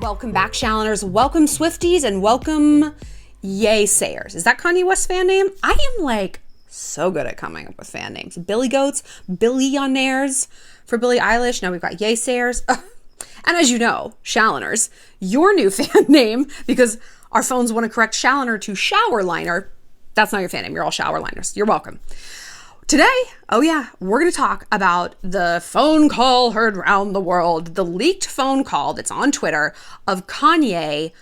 Welcome back, Shalloners. Welcome, Swifties, and welcome, Yay Sayers. Is that Kanye West's fan name? I am like so good at coming up with fan names. Billy Goats, Billionaires for Billie Eilish. Now we've got Yay Sayers. And as you know, Shalloners, your new fan name, because our phones want to correct Shalloner to Shower Liner. That's not your fan name. You're all Shower Liners. You're welcome. Today, oh yeah, we're going to talk about the phone call heard around the world, the leaked phone call that's on Twitter of Kanye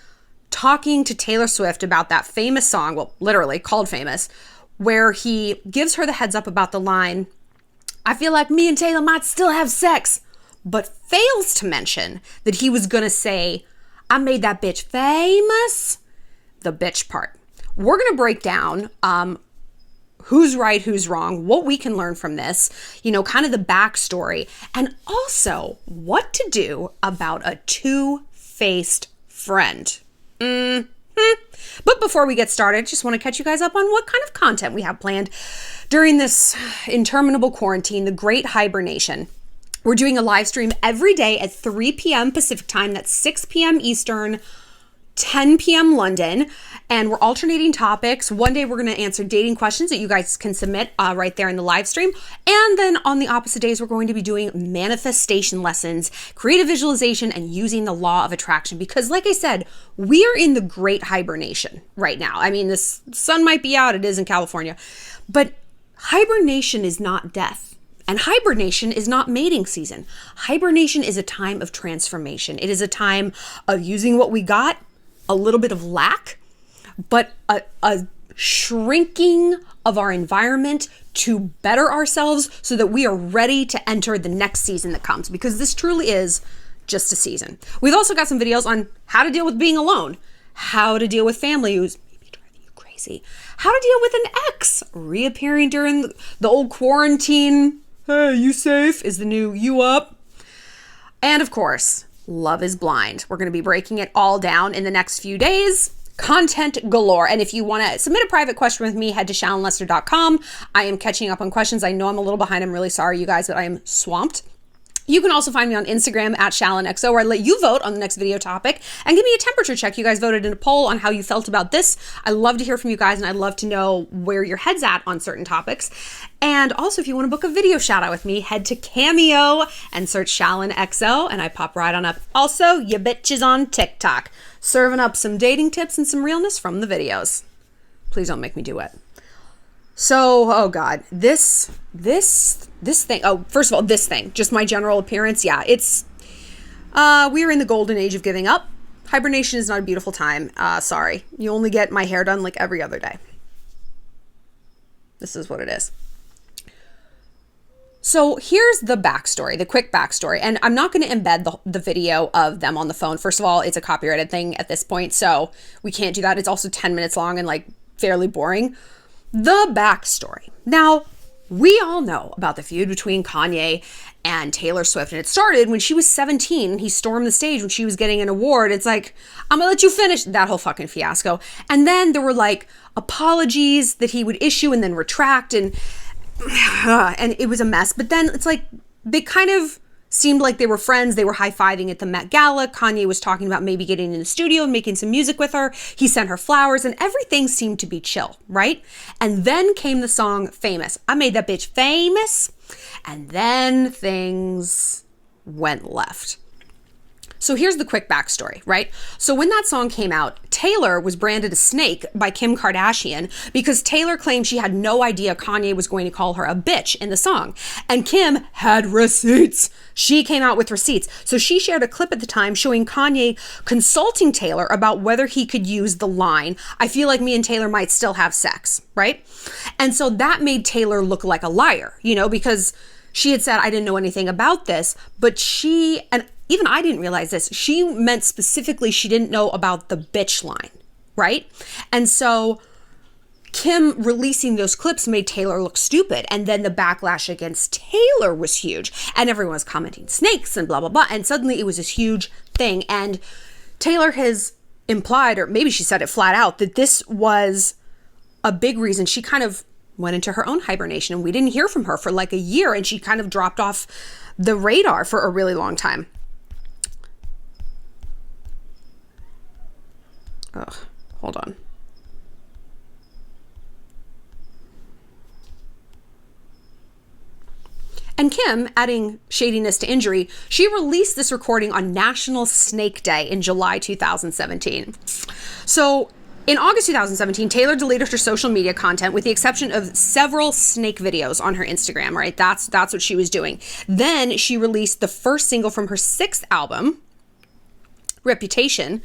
talking to Taylor Swift about that famous song, well, literally called Famous, where he gives her the heads up about the line, I feel like me and Taylor might still have sex, but fails to mention that he was going to say, I made that bitch famous, the bitch part. We're going to break down who's right, who's wrong, what we can learn from this, kind of the backstory, and also what to do about a two-faced friend. But before we get started, just want to catch you guys up on what kind of content we have planned during this interminable quarantine, the great hibernation. We're doing a live stream every day at 3 p.m. Pacific time. That's 6 p.m. Eastern, 10 p.m. London, and we're alternating topics. One day we're going to answer dating questions that you guys can submit right there in the live stream. And then on the opposite days, we're going to be doing manifestation lessons, creative visualization, and using the law of attraction. Because like I said, we are in the great hibernation right now. I mean, the sun might be out. It is in California. But hibernation is not death. And hibernation is not mating season. Hibernation is a time of transformation. It is a time of using what we got, a little bit of lack, but a shrinking of our environment to better ourselves so that we are ready to enter the next season that comes, because this truly is just a season. We've also got some videos on how to deal with being alone, how to deal with family who's maybe driving you crazy, how to deal with an ex reappearing during the old quarantine. Hey, you safe? Is the new you up? And of course, Love is Blind. We're going to be breaking it all down in the next few days. Content galore. And if you want to submit a private question with me, head to shallonlester.com. I am catching up on questions. I know I'm a little behind. I'm really sorry, you guys, but I am swamped. You can also find me on Instagram at ShallonXO, where I let you vote on the next video topic and give me a temperature check. You guys voted in a poll on how you felt about this. I love to hear from you guys, and I'd love to know where your head's at on certain topics. And also, if you want to book a video shout out with me, head to Cameo and search ShallonXO, and I pop right on up. Also, you bitches on TikTok, serving up some dating tips and some realness from the videos. Please don't make me do it. So, oh God, this thing. Oh, first of all, this thing, just my general appearance. Yeah, it's, we are in the golden age of giving up. Hibernation is not a beautiful time. Sorry. You only get my hair done like every other day. This is what it is. So here's the backstory, the quick backstory. And I'm not going to embed the video of them on the phone. First of all, it's a copyrighted thing at this point, so we can't do that. It's also 10 minutes long and like fairly boring. The backstory. Now, we all know about the feud between Kanye and Taylor Swift, and it started when she was 17. He stormed the stage when she was getting an award. It's like, I'm gonna let you finish that whole fucking fiasco. And then there were like apologies that he would issue and then retract, and it was a mess. But then it's like they kind of seemed like they were friends. They were high-fiving at the Met Gala. Kanye was talking about maybe getting in the studio and making some music with her. He sent her flowers and everything seemed to be chill, right? And then came the song Famous. I made that bitch famous. And then things went left. So here's the quick backstory, right? So when that song came out, Taylor was branded a snake by Kim Kardashian because Taylor claimed she had no idea Kanye was going to call her a bitch in the song. And Kim had receipts. She came out with receipts. So she shared a clip at the time showing Kanye consulting Taylor about whether he could use the line, I feel like me and Taylor might still have sex, right? And so that made Taylor look like a liar, because she had said, I didn't know anything about this, but she, and even I didn't realize this, she meant specifically she didn't know about the bitch line, right? And so Kim releasing those clips made Taylor look stupid. And then the backlash against Taylor was huge. And everyone was commenting snakes and blah, blah, blah. And suddenly it was this huge thing. And Taylor has implied, or maybe she said it flat out, that this was a big reason she kind of went into her own hibernation. And we didn't hear from her for like a year. And she kind of dropped off the radar for a really long time. Ugh, hold on. And Kim, adding shadiness to injury, she released this recording on National Snake Day in July 2017. So in August 2017, Taylor deleted her social media content with the exception of several snake videos on her Instagram, right? That's what she was doing. Then she released the first single from her 6th album, Reputation,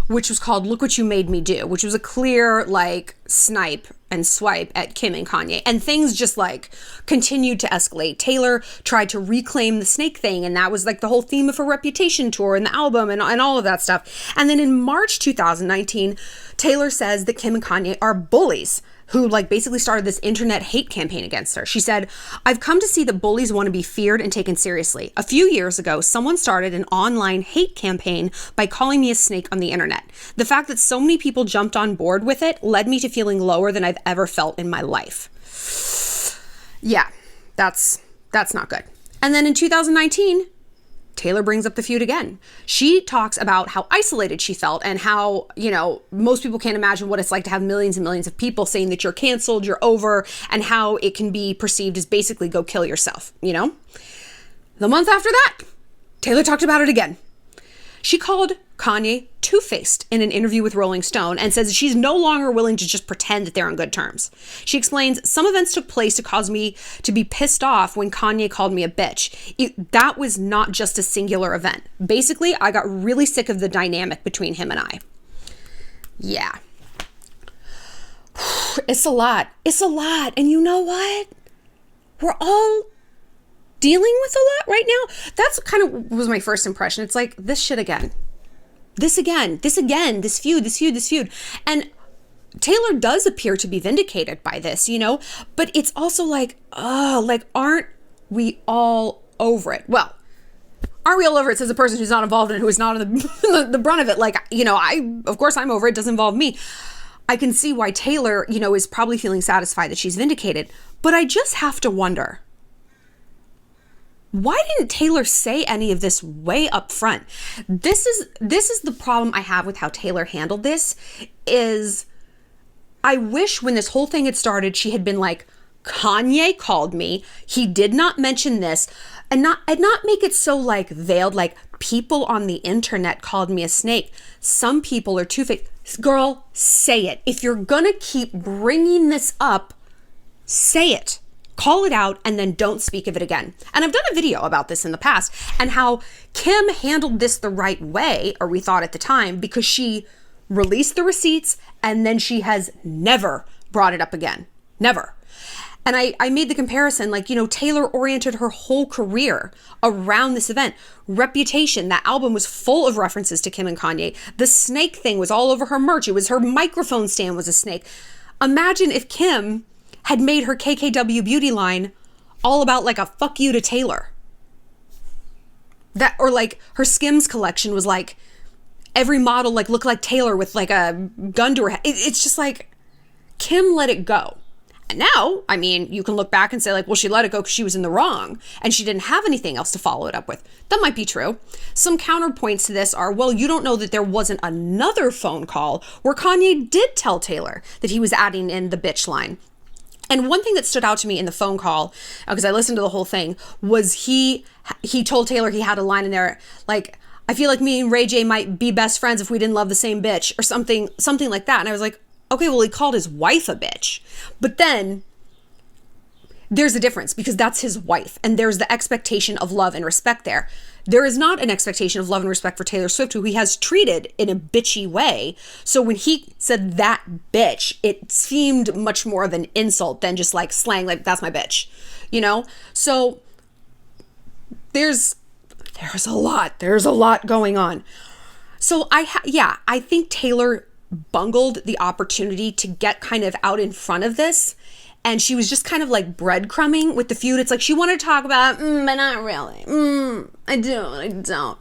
which was called Look What You Made Me Do, which was a clear like snipe and swipe at Kim and Kanye. And things just like continued to escalate. Taylor tried to reclaim the snake thing, and that was like the whole theme of her Reputation tour and the album and all of that stuff. And then in March 2019, Taylor says that Kim and Kanye are bullies who like basically started this internet hate campaign against her. She said, "I've come to see that bullies want to be feared and taken seriously. A few years ago, someone started an online hate campaign by calling me a snake on the internet. The fact that so many people jumped on board with it led me to feeling lower than I've ever felt in my life." Yeah, that's not good. And then in 2019, Taylor brings up the feud again. She talks about how isolated she felt and how, most people can't imagine what it's like to have millions and millions of people saying that you're canceled, you're over, and how it can be perceived as basically go kill yourself, The month after that, Taylor talked about it again. She called Kanye two-faced in an interview with Rolling Stone and says she's no longer willing to just pretend that they're on good terms. She explains, "Some events took place to cause me to be pissed off when Kanye called me a bitch. That was not just a singular event. Basically, I got really sick of the dynamic between him and I." Yeah. It's a lot. It's a lot. And you know what? We're all dealing with a lot right now. That's kind of was my first impression. It's like, this shit again. This feud. And Taylor does appear to be vindicated by this, but it's also like, aren't we all over it? Well, aren't we all over it says a person who's not involved in it, who is not on the brunt of it. Of course I'm over it. It doesn't involve me. I can see why Taylor, is probably feeling satisfied that she's vindicated, but I just have to wonder, why didn't Taylor say any of this way up front? This is the problem I have with how Taylor handled this, is I wish when this whole thing had started, she had been like, Kanye called me, he did not mention this, and not make it so like veiled, like people on the internet called me a snake. Some people are two-faced. Girl, say it. If you're gonna keep bringing this up, say it. Call it out and then don't speak of it again. And I've done a video about this in the past and how Kim handled this the right way, or we thought at the time, because she released the receipts and then she has never brought it up again. Never. And I made the comparison, Taylor oriented her whole career around this event. Reputation, that album was full of references to Kim and Kanye. The snake thing was all over her merch. It was her microphone stand was a snake. Imagine if Kim had made her KKW beauty line all about like a fuck you to Taylor. That, or like her Skims collection was like every model like looked like Taylor with like a gun to her head. It's just like, Kim let it go. And now, you can look back and say like, well, she let it go because she was in the wrong and she didn't have anything else to follow it up with. That might be true. Some counterpoints to this are, well, you don't know that there wasn't another phone call where Kanye did tell Taylor that he was adding in the bitch line. And one thing that stood out to me in the phone call, because I listened to the whole thing, was he told Taylor he had a line in there like, "I feel like me and Ray J might be best friends if we didn't love the same bitch," or something like that. And I was like, okay, well, he called his wife a bitch. But then there's a difference, because that's his wife and there's the expectation of love and respect there. There is not an expectation of love and respect for Taylor Swift, who he has treated in a bitchy way. So when he said that bitch, it seemed much more of an insult than just like slang, like that's my bitch, So there's a lot going on. So I think Taylor bungled the opportunity to get kind of out in front of this. And she was just kind of like breadcrumbing with the feud. It's like she wanted to talk about, but not really. I don't.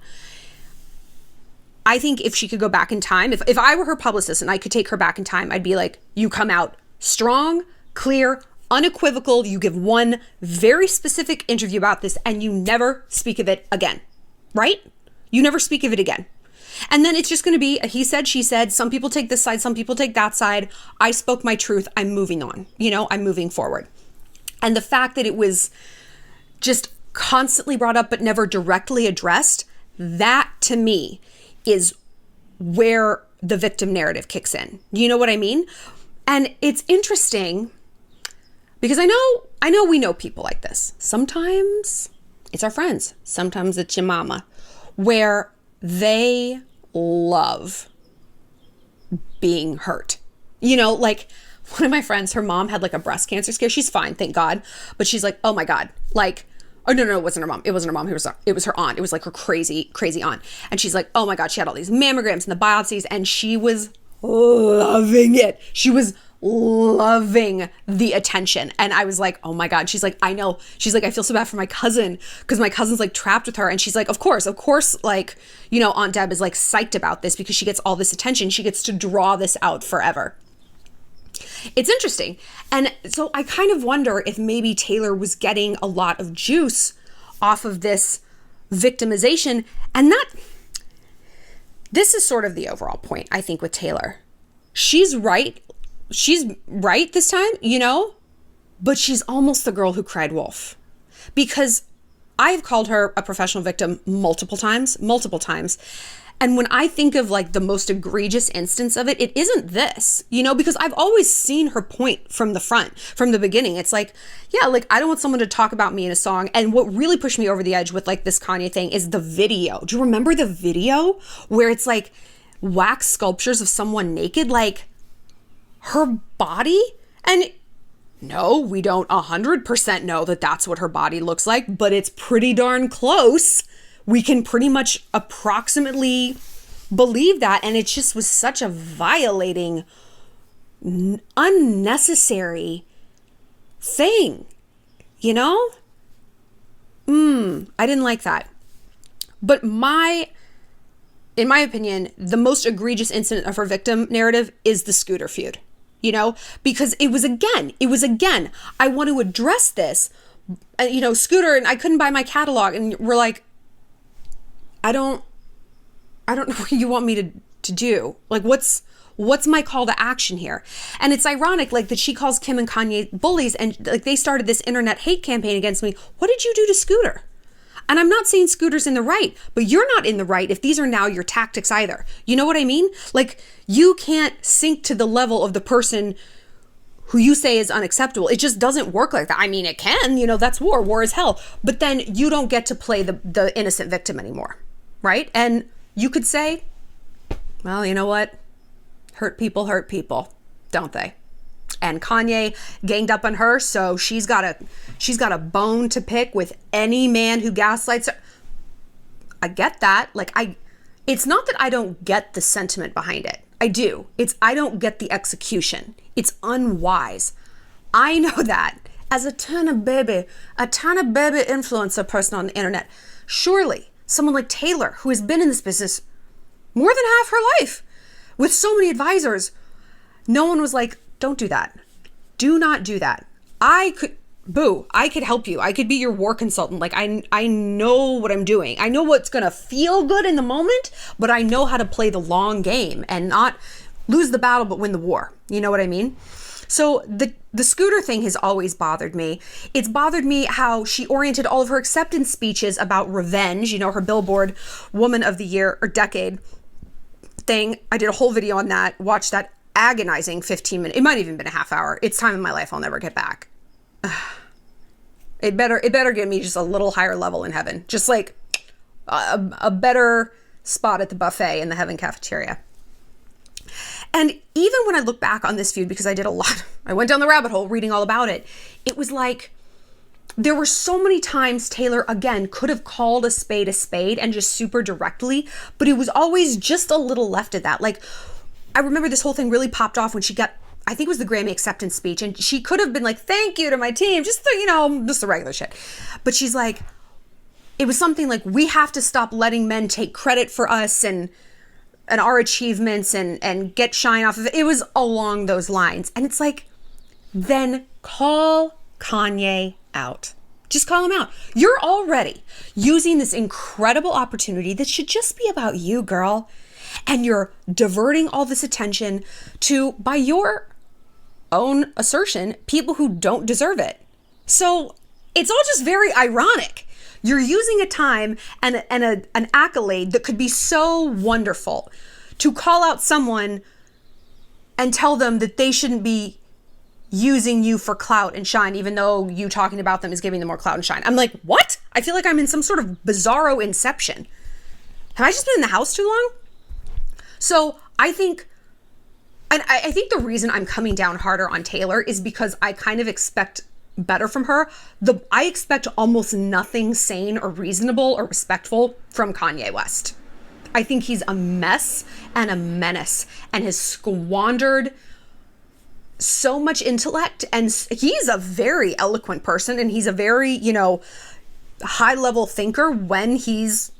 I think if she could go back in time, if I were her publicist and I could take her back in time, I'd be like, you come out strong, clear, unequivocal. You give one very specific interview about this and you never speak of it again, right? You never speak of it again. And then it's just going to be a he said, she said. Some people take this side, some people take that side. I spoke my truth. I'm moving on. I'm moving forward. And the fact that it was just constantly brought up but never directly addressed, that to me is where the victim narrative kicks in. You know what I mean? And it's interesting because I know we know people like this. Sometimes it's our friends. Sometimes it's your mama, where they love being hurt. Like one of my friends, her mom had like a breast cancer scare. She's fine, thank God. But she's like, oh my God, like, oh no, it wasn't her mom. It wasn't her mom. It was her aunt. It was like her crazy aunt. And she's like, oh my God, she had all these mammograms and the biopsies and she was loving it. She was loving the attention. And I was like, oh my God. She's like, I know. She's like, I feel so bad for my cousin because my cousin's like trapped with her. And she's like, of course, like, Aunt Deb is like psyched about this because she gets all this attention. She gets to draw this out forever. It's interesting. And so I kind of wonder if maybe Taylor was getting a lot of juice off of this victimization. And this is sort of the overall point, I think, with Taylor. She's right. She's right this time, but she's almost the girl who cried wolf, because I've called her a professional victim multiple times. And when I think of like the most egregious instance of it, it isn't this, because I've always seen her point from the front, from the beginning. It's like, yeah, like I don't want someone to talk about me in a song. And what really pushed me over the edge with like this Kanye thing is the video. Do you remember the video where it's like wax sculptures of someone naked, like her body? And no, we don't 100% know that that's what her body looks like, but it's pretty darn close. We can pretty much approximately believe that. And it just was such a violating, unnecessary thing, I didn't like that. But in my opinion, the most egregious incident of her victim narrative is the Scooter feud, because it was again, I want to address this, Scooter, and I couldn't buy my catalog. And we're like, I don't know what you want me to do. Like, what's my call to action here? And it's ironic, like, that she calls Kim and Kanye bullies, and like they started this internet hate campaign against me. What did you do to Scooter? And I'm not saying Scooter's in the right, but you're not in the right if these are now your tactics either. You know what I mean? Like, you can't sink to the level of the person who you say is unacceptable. It just doesn't work like that. I mean, it can, that's war. War is hell. But then you don't get to play the innocent victim anymore, right? And you could say, well, you know what? Hurt people, don't they? And Kanye ganged up on her, so she's got a bone to pick with any man who gaslights her. I get that. Like, it's not that I don't get the sentiment behind it. I do. I don't get the execution. It's unwise. I know that as a ton of baby influencer person on the internet. Surely someone like Taylor, who has been in this business more than half her life with so many advisors, no one was like, don't do that. Do not do that. I could help you. I could be your war consultant. Like, I know what I'm doing. I know what's going to feel good in the moment, but I know how to play the long game and not lose the battle, but win the war. You know what I mean? So the Scooter thing has always bothered me. It's bothered me how she oriented all of her acceptance speeches about revenge, her Billboard Woman of the Year or Decade thing. I did a whole video on that. Watch that agonizing 15 minutes. It might have even been a half hour. It's time in my life I'll never get back. It better get me just a little higher level in heaven. Just like a better spot at the buffet in the heaven cafeteria. And even when I look back on this feud, because I did a lot, I went down the rabbit hole reading all about it. It was like, there were so many times Taylor, again, could have called a spade and just super directly, but it was always just a little left of that. Like, I remember this whole thing really popped off when she got, I think it was the Grammy acceptance speech, and she could have been like, thank you to my team, just the regular shit. But she's like, it was something like, we have to stop letting men take credit for us and our achievements and get shine off of it. It was along those lines. And it's like, then call Kanye out. Just call him out. You're already using this incredible opportunity that should just be about you, girl. And you're diverting all this attention to, by your own assertion, people who don't deserve it. So it's all just very ironic. You're using a time and an accolade that could be so wonderful to call out someone and tell them that they shouldn't be using you for clout and shine, even though you talking about them is giving them more clout and shine. I'm like, what? I feel like I'm in some sort of bizarro inception. Have I just been in the house too long? So I think, and I think the reason I'm coming down harder on Taylor is because I kind of expect better from her. I expect almost nothing sane or reasonable or respectful from Kanye West. I think he's a mess and a menace and has squandered so much intellect, and he's a very eloquent person, and he's a very, high level thinker when he's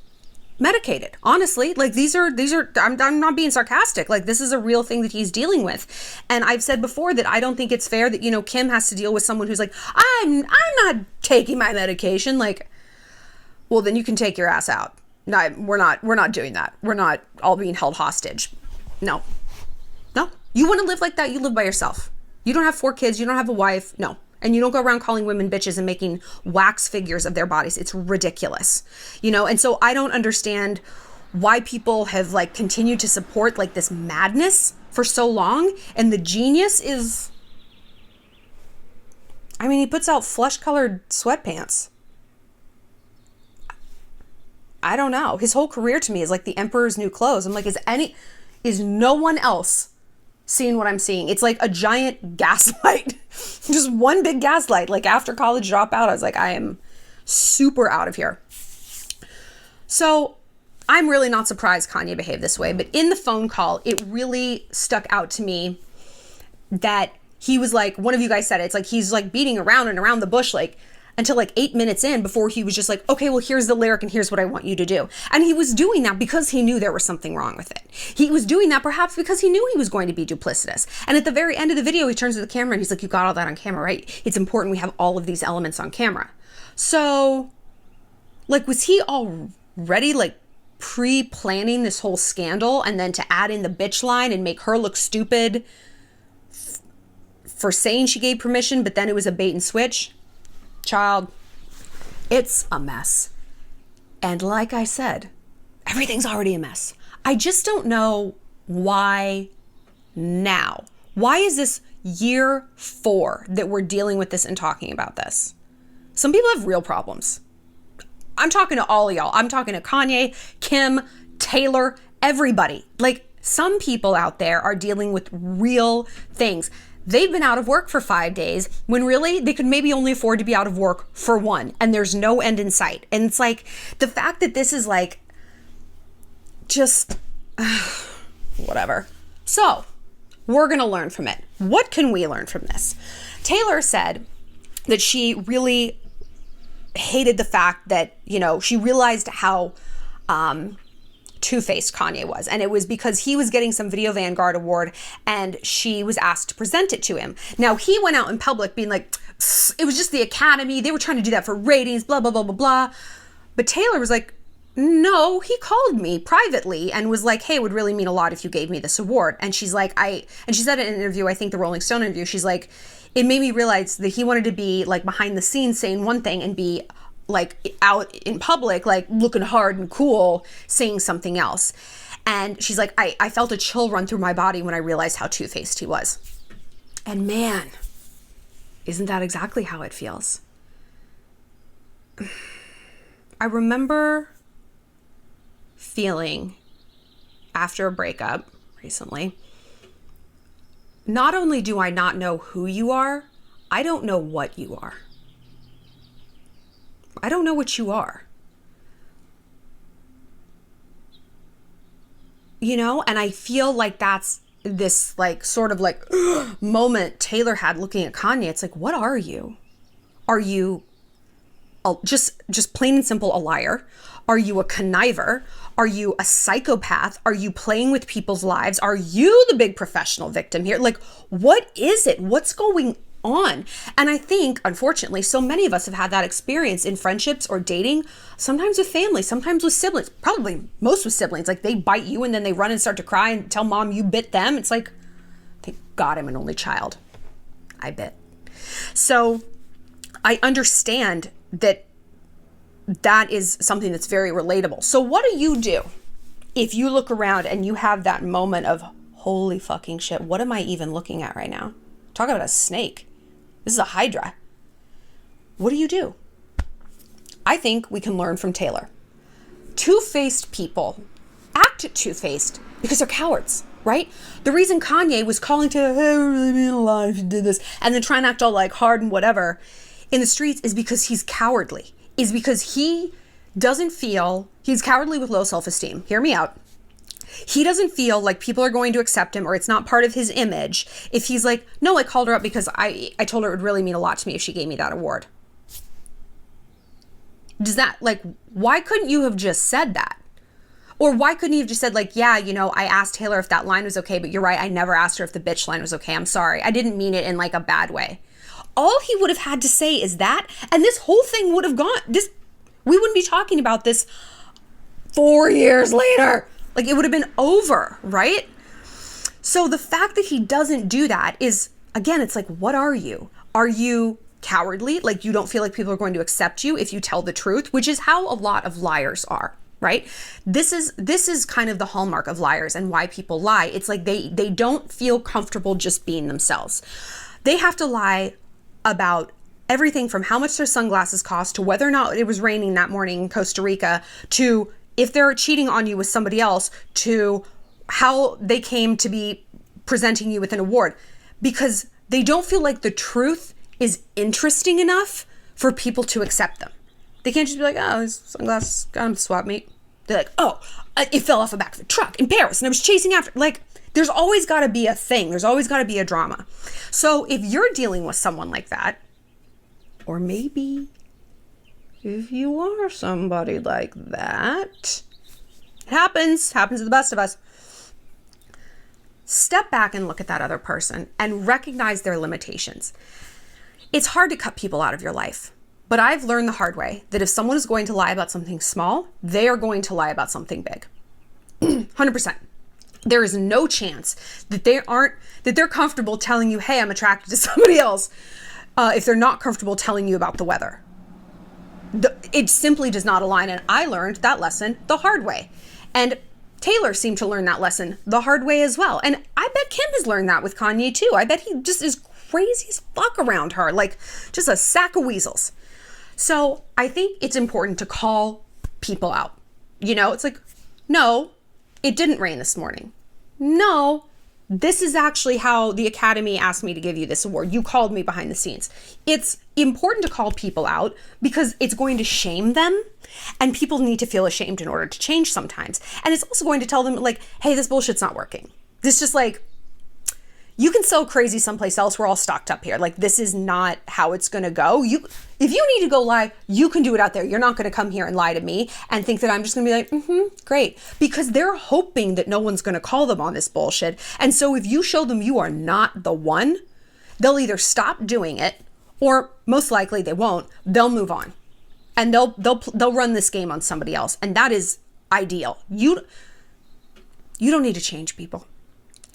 medicated. Honestly, like these are I'm not being sarcastic. Like, this is a real thing that he's dealing with. And I've said before that I don't think it's fair that, Kim has to deal with someone who's like, I'm not taking my medication. Like, well, then you can take your ass out. No, we're not doing that. We're not all being held hostage. No. You want to live like that, you live by yourself. You don't have 4 kids, you don't have a wife. No. And you don't go around calling women bitches and making wax figures of their bodies. It's ridiculous. And so I don't understand why people have continued to support this madness for so long. And the genius is, he puts out flesh-colored sweatpants. I don't know. His whole career to me is like the emperor's new clothes. I'm like, is no one else seeing what I'm seeing? It's like a giant gaslight. Just one big gaslight. Like, after college dropout, I was like, I am super out of here. So I'm really not surprised Kanye behaved this way. But in the phone call, it really stuck out to me that he was like, one of you guys said it, it's like he's beating around and around the bush, until 8 minutes in, before he was just like, okay, well, here's the lyric and here's what I want you to do. And he was doing that because he knew there was something wrong with it. He was doing that perhaps because he knew he was going to be duplicitous. And at the very end of the video, he turns to the camera and he's like, you got all that on camera, right? It's important we have all of these elements on camera. So, was he already pre-planning this whole scandal, and then to add in the bitch line and make her look stupid for saying she gave permission, but then it was a bait and switch? Child, it's a mess. And like I said, everything's already a mess. I just don't know why now. Why is this year 4 that we're dealing with this and talking about this? Some people have real problems. I'm talking to all of y'all. I'm talking to Kanye, Kim, Taylor, everybody. Some people out there are dealing with real things. They've been out of work for 5 days when really they could maybe only afford to be out of work for 1, and there's no end in sight. And it's the fact that this is just whatever. So we're going to learn from it. What can we learn from this? Taylor said that she really hated the fact that, she realized how Twofaced Kanye was. And it was because he was getting some Video Vanguard award and she was asked to present it to him. Now, he went out in public being like, it was just the Academy. They were trying to do that for ratings, blah, blah, blah, blah, blah. But Taylor was like, no, he called me privately and was like, hey, it would really mean a lot if you gave me this award. And she's like, and she said in an interview, I think the Rolling Stone interview, she's like, it made me realize that he wanted to be behind the scenes saying one thing and be out in public, looking hard and cool, saying something else. And she's like, I felt a chill run through my body when I realized how two-faced he was. And man, isn't that exactly how it feels? I remember feeling after a breakup recently, not only do I not know who you are, I don't know what you are. I don't know what you are. And I feel like that's this sort of moment Taylor had looking at Kanye. It's like, what are you? Are you just plain and simple a liar? Are you a conniver? Are you a psychopath? Are you playing with people's lives? Are you the big professional victim here? What is it? What's going on. And I think, unfortunately, so many of us have had that experience in friendships or dating, sometimes with family, sometimes with siblings, probably most with siblings. Like they bite you and then they run and start to cry and tell mom you bit them. It's like, thank God I'm an only child. I bit. So I understand that that is something that's very relatable. So what do you do if you look around and you have that moment of, holy fucking shit, what am I even looking at right now? Talk about a snake. This is a hydra. What do you do? I think we can learn from Taylor. Two-faced people act two-faced because they're cowards, right? The reason Kanye was calling to, hey, I really mean a lot if you did this, and then trying to act all like hard and whatever in the streets is because he's cowardly, is because he doesn't feel, he's cowardly with low self-esteem. Hear me out. He doesn't feel like people are going to accept him or it's not part of his image if he's like, no, I called her up because I told her it would really mean a lot to me if she gave me that award. Does that, like, why couldn't you have just said that? Or why couldn't you have just said, like, yeah, you know, I asked Taylor if that line was okay, but you're right, I never asked her if the bitch line was okay. I'm sorry. I didn't mean it in like a bad way. All he would have had to say is that, and this whole thing would have gone, we wouldn't be talking about this 4 years later. Like it would have been over, right? So the fact that he doesn't do that is, again, it's like, what are you? Are you cowardly? Like you don't feel like people are going to accept you if you tell the truth, which is how a lot of liars are, right? This is kind of the hallmark of liars and why people lie. It's like they don't feel comfortable just being themselves. They have to lie about everything from how much their sunglasses cost to whether or not it was raining that morning in Costa Rica to if they're cheating on you with somebody else to how they came to be presenting you with an award, because they don't feel like the truth is interesting enough for people to accept them. They can't just be like, oh, his sunglasses got him swap meet. They're like, oh, it fell off the back of a truck in Paris and I was chasing after. Like, there's always got to be a thing. There's always got to be a drama. So if you're dealing with someone like that, or maybe if you are somebody like that, it happens to the best of us. Step back and look at that other person and recognize their limitations. It's hard to cut people out of your life, but I've learned the hard way that if someone is going to lie about something small, they are going to lie about something big. 100%. There is no chance that they're comfortable telling you, hey, I'm attracted to somebody else, if they're not comfortable telling you about the weather. It simply does not align. And I learned that lesson the hard way. And Taylor seemed to learn that lesson the hard way as well. And I bet Kim has learned that with Kanye too. I bet he just is crazy as fuck around her, like just a sack of weasels. So I think it's important to call people out. You know, it's like, no, it didn't rain this morning. No, this is actually how the Academy asked me to give you this award. You called me behind the scenes. It's important to call people out because it's going to shame them, and people need to feel ashamed in order to change sometimes. And it's also going to tell them like, hey, this bullshit's not working. This just like, you can sell crazy someplace else. We're all stocked up here. Like, this is not how it's going to go. If you need to go lie, you can do it out there. You're not going to come here and lie to me and think that I'm just going to be like, great. Because they're hoping that no one's going to call them on this bullshit. And so if you show them you are not the one, they'll either stop doing it or most likely they won't. They'll move on and they'll run this game on somebody else. And that is ideal. You don't need to change people.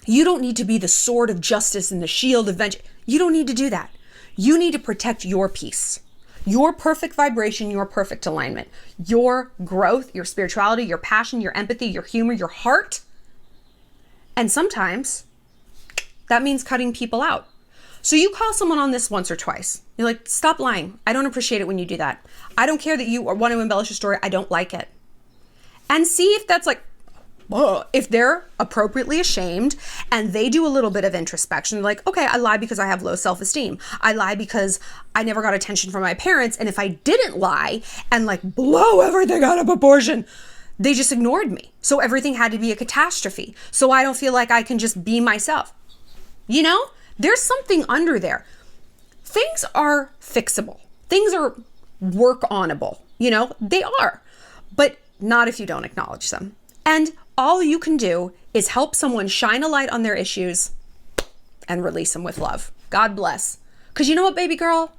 You don't need to be the sword of justice and the shield of vengeance. You don't need to do that. You need to protect your peace, your perfect vibration, your perfect alignment, your growth, your spirituality, your passion, your empathy, your humor, your heart. And sometimes that means cutting people out. So you call someone on this once or twice. You're like, stop lying. I don't appreciate it when you do that. I don't care that you want to embellish your story. I don't like it. And see if that's like, if they're appropriately ashamed and they do a little bit of introspection, like, okay, I lie because I have low self-esteem. I lie because I never got attention from my parents. And if I didn't lie and like blow everything out of proportion, they just ignored me. So everything had to be a catastrophe. So I don't feel like I can just be myself. You know, there's something under there. Things are fixable. Things are work-onable. You know, they are, but not if you don't acknowledge them. And all you can do is help someone shine a light on their issues and release them with love. God bless. Because you know what, baby girl?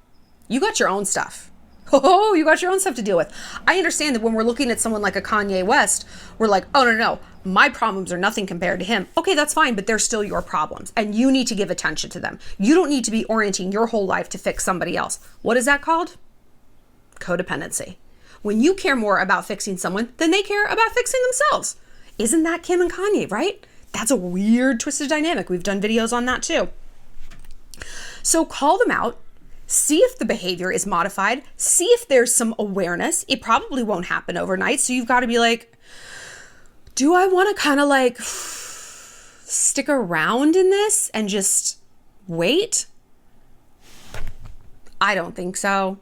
You got your own stuff. Oh, you got your own stuff to deal with. I understand that when we're looking at someone like a Kanye West, we're like, oh, no, my problems are nothing compared to him. Okay, that's fine, but they're still your problems, and you need to give attention to them. You don't need to be orienting your whole life to fix somebody else. What is that called? Codependency. When you care more about fixing someone than they care about fixing themselves. Isn't that Kim and Kanye, right? That's a weird, twisted dynamic. We've done videos on that too. So call them out. See if the behavior is modified. See if there's some awareness. It probably won't happen overnight. So you've got to be like, do I want to kind of like stick around in this and just wait? I don't think so.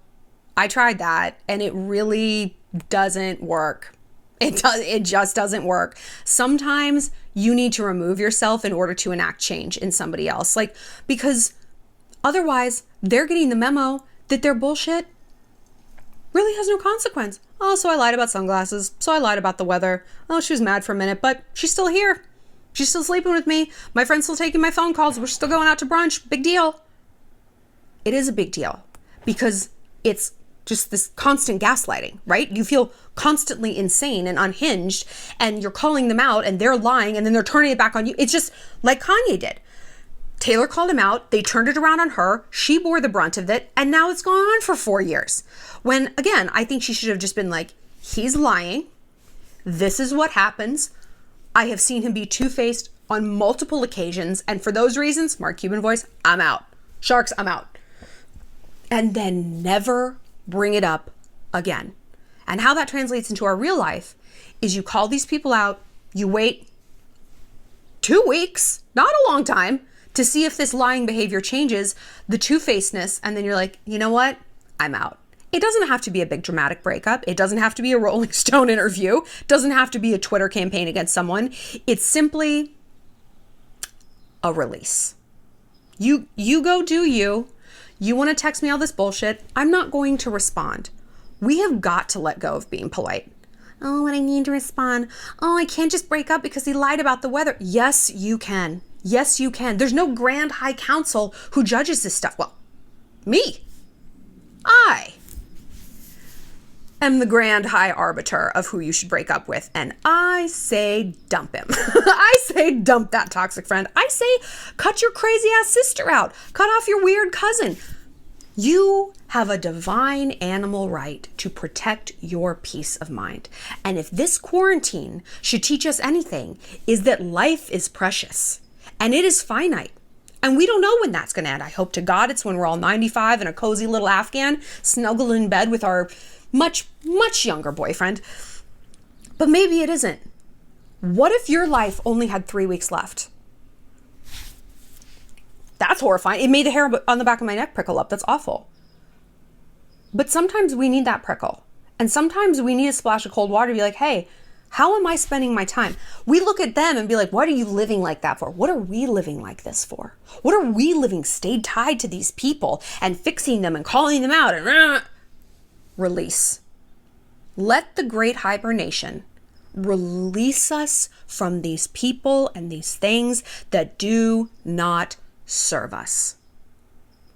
I tried that and it really doesn't work. It just doesn't work. Sometimes you need to remove yourself in order to enact change in somebody else. Like, because otherwise, they're getting the memo that their bullshit really has no consequence. Oh, so I lied about sunglasses. So I lied about the weather. Oh, she was mad for a minute, but she's still here. She's still sleeping with me. My friend's still taking my phone calls. We're still going out to brunch. Big deal. It is a big deal because it's just this constant gaslighting, right? You feel constantly insane and unhinged and you're calling them out and they're lying and then they're turning it back on you. It's just like Kanye did. Taylor called him out. They turned it around on her. She bore the brunt of it. And now it's gone on for 4 years. When, again, I think she should have just been like, he's lying. This is what happens. I have seen him be two-faced on multiple occasions. And for those reasons, Mark Cuban voice, I'm out. Sharks, I'm out. And then never bring it up again. And how that translates into our real life is you call these people out. You wait 2 weeks, not a long time, to see if this lying behavior changes, the two-facedness, and then you're like, you know what? I'm out. It doesn't have to be a big dramatic breakup. It doesn't have to be a Rolling Stone interview. It doesn't have to be a Twitter campaign against someone. It's simply a release. You go do you. You want to text me all this bullshit. I'm not going to respond. We have got to let go of being polite. Oh, and I need to respond. Oh, I can't just break up because he lied about the weather. Yes, you can. Yes, you can. There's no grand high council who judges this stuff. Well, me. I am the grand high arbiter of who you should break up with. And I say dump him. I say dump that toxic friend. I say cut your crazy ass sister out. Cut off your weird cousin. You have a divine animal right to protect your peace of mind. And if this quarantine should teach us anything, is that life is precious and it is finite. And we don't know when that's going to end. I hope to God it's when we're all 95 and a cozy little Afghan snuggled in bed with our much, much younger boyfriend. But maybe it isn't. What if your life only had 3 weeks left? That's horrifying. It made the hair on the back of my neck prickle up. That's awful. But sometimes we need that prickle. And sometimes we need a splash of cold water to be like, hey, how am I spending my time? We look at them and be like, what are you living like that for? What are we living like this for? What are we living stayed tied to these people and fixing them and calling them out and release? Let the great hibernation release us from these people and these things that do not serve us,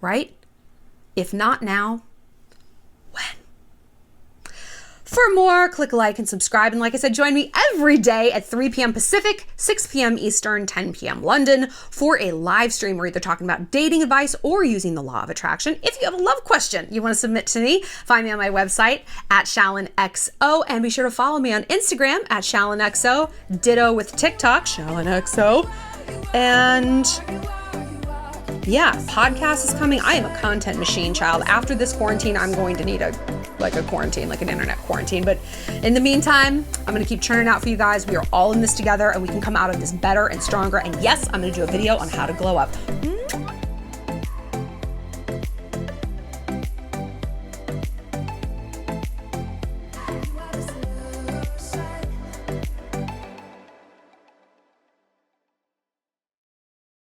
right? If not now, when? For more, click like and subscribe. And like I said, join me every day at 3 p.m. Pacific, 6 p.m. Eastern, 10 p.m. London for a live stream where either talking about dating advice or using the law of attraction. If you have a love question you want to submit to me, find me on my website at ShallonXO, and be sure to follow me on Instagram at ShallonXO, ditto with TikTok, ShallonXO. And yeah, podcast is coming. I am a content machine, child. After this quarantine, I'm going to need a quarantine, like an internet quarantine. But in the meantime, I'm going to keep churning out for you guys. We are all in this together and we can come out of this better and stronger. And yes, I'm going to do a video on how to glow up.